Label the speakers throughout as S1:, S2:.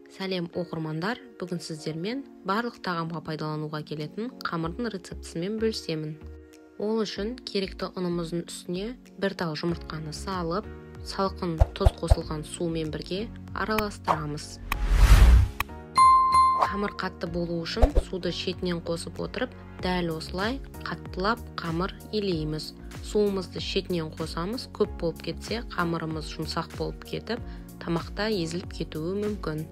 S1: Сәлем оқырмандар, бүгін сіздермен барлық тағамға пайдалануға келетін қамырдың рецептісімен бөлісемін. Ол үшін керекті ұнымыздың үстіне бір тал жұмыртқаны салып, салқын тұз қосылған сумен бірге араластырамыз. Қамыр қатты болу үшін суды шетінен қосып отырып, дәл осылай қаттылап қамыр илейміз. Суымызды шетінен қосамыз, көп болып кетсе, қамырымыз жұмсақ болып кетіп, тамақта езіліп кетуі мүмкін.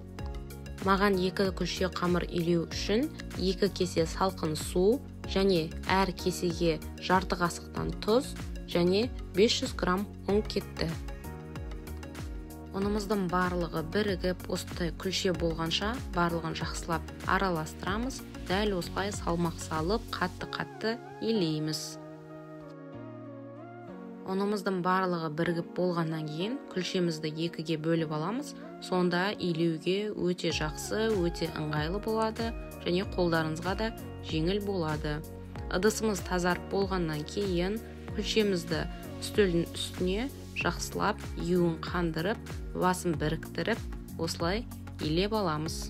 S1: Маған 2 күлше қамыр илеу үшін 2 кесе салқын су және әр кесеге жарты қасықтан тұз және 500 грамм ұн кетті. Ұнымыздың барлығы бірігіп, осындай күлше болғанша барлығын жақсылап араластырамыз. Дәл осылай салмақ салып, қатты-қатты илейміз. Ұнымыздың барлығы бірігіп болғаннан кейін күлшемізді 2-ге бөліп аламыз. Сонда илеуге өте жақсы, өте ыңғайлы болады және қолдарыңызға да жеңіл болады. Ыдысымыз тазарып болғаннан кейін күлшемізді үстелдің үстіне жақсылап юын қандырып, басын біріктіріп, осылай илеп аламыз.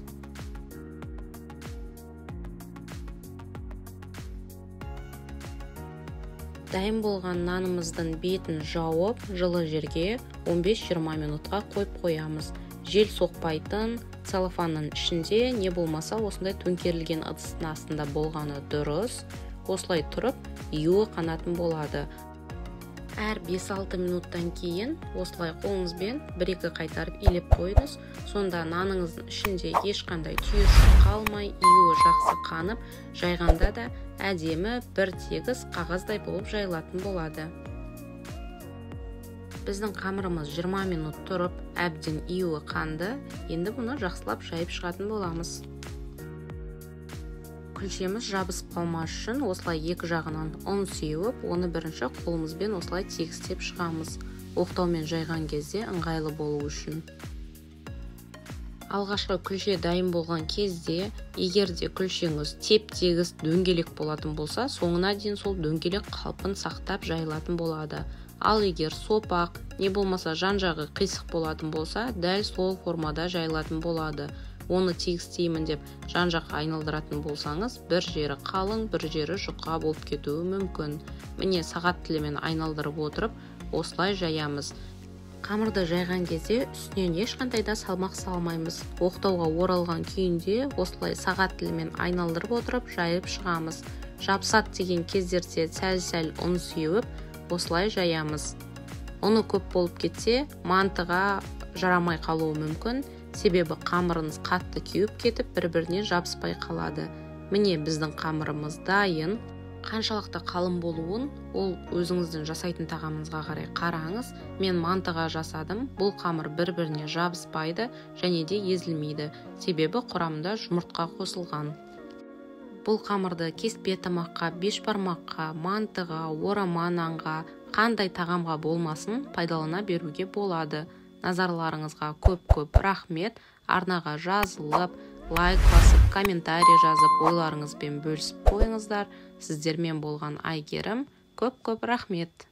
S1: Дайын болған нанымыздың бетін жауып, жылы жерге 15-20 минутқа қойып қоямыз. Жел соқпайтын целлофанның ішінде, не болмаса осындай төңкерілген ыдыстың астында болғаны дұрыс. Осылай тұрып, юы қанатын болады. Әр 5-6 минуттан кейін осылай қолыңызбен 1-2 қайтарып илеп қойыңыз. Сонда наныңыздың ішінде ешқандай түйіршік қалмай, юы жақсы қанып, жайғанда да әдемі бір тегіс қағаздай болып жайылатын болады. Біздің қамырымыз 20 минут тұрып, әбден юы қанды. Енді бұны жақсылап жайып шығатын боламыз. Күлшеміз жабысып қалмас үшін осылай 2 жағынан ұн сеуіп, оны бірінші қолымызбен осылай тегістеп шығамыз. Оқтаумен жайған кезде ыңғайлы болу үшін. Алғашқы күлше дайын болған кезде, егер де күлшеңіз теп-тегіс дөңгелек болатын болса, соңына дейін сол дөңгелек қалпын сақтап жайылатын болады. Ал егер сопақ, не болмаса жан-жағы қисық болатын болса, дәл сол формада жайылатын болады. Оны тегістеймін деп жан-жаққа айналдыратын болсаңыз, бір жері қалың, бір жері жұқа болып кетуі мүмкін. Міне сағат тілімен айналдырып отырып, осылай жаямыз. Қамырды жайған кезде үстінен ешқандай да салмақ салмаймыз. Оқтауға оралған күйінде осылай сағат тілімен айналдырып отырып, жайып шығамыз. Жабысады деген кездерде сәл-сәл ұн сеуіп, осылай жаямыз. Ұны көп болып кетсе, мантыға жарамай қалуы мүмкін. Себебі қамырыңыз қатты кеуіп кетіп, бір-біріне жабыспай қалады. Міне біздің қамырымыз дайын. Қаншалықты қалың болуын, ол өзіңіздің жасайтын тағамыңызға қарай қараңыз. Мен мантыға жасадым. Бұл қамыр бір-біріне жабыспайды және де езілмейді. Себебі құрамында жұмыртқа қосылған. Бұл қамырды кеспе тамаққа, бешбармаққа, мантыға, орама нанға, қандай тағамға болмасын пайдалана беруге болады. Назарларыңызға көп-көп рахмет. Арнаға жазылып, лайк басып, комментарий жазып, ойларыңызбен бөлісіп қойыңыздар. Сіздермен болған Айгерім. Көп-көп рахмет.